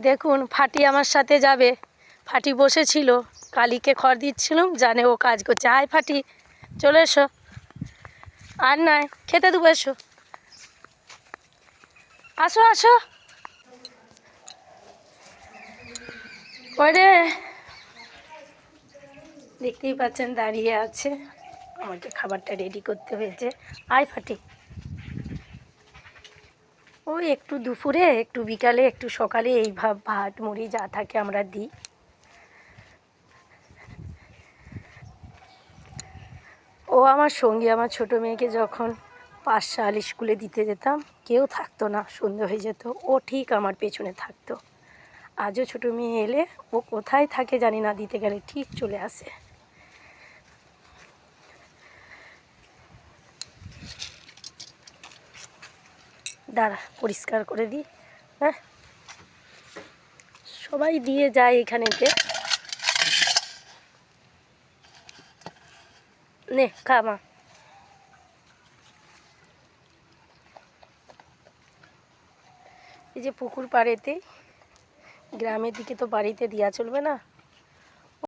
দেখুন ফাটি আমার সাথে যাবে। ফাটি বসেছিল, কালীকে খড় দিচ্ছিলাম, জানে ও কাজ করছে। আয় ফাটি, চলে এসো। আর নয়, খেতে দেবো, এসো, আসো আসো। ওরে দেখতেই পাচ্ছেন দাঁড়িয়ে আছে, আমাকে খাবারটা রেডি করতে হয়েছে। আয় ফাটি। ওই একটু দুপুরে, একটু বিকালে, একটু সকালে এই ভাত মুড়ি যা থাকে আমরা দিই। ও আমার সঙ্গী। আমার ছোটো মেয়েকে যখন 5 সাল স্কুলে দিতে যেতাম, কেউ থাকতো না, সন্ধে হয়ে যেত, ও ঠিক আমার পেছনে থাকতো। আজও ছোটো মেয়ে এলে ও কোথায় থাকে জানি না, দিতে গেলে ঠিক চলে আসে। দাঁড়া, পরিষ্কার করে দিই। হ্যাঁ, সবাই দিয়ে যায় এখানেতে। নে খা মা। এই যে পুকুর পাড়েতে, গ্রামের দিকে তো বাড়িতে দেওয়া চলবে না,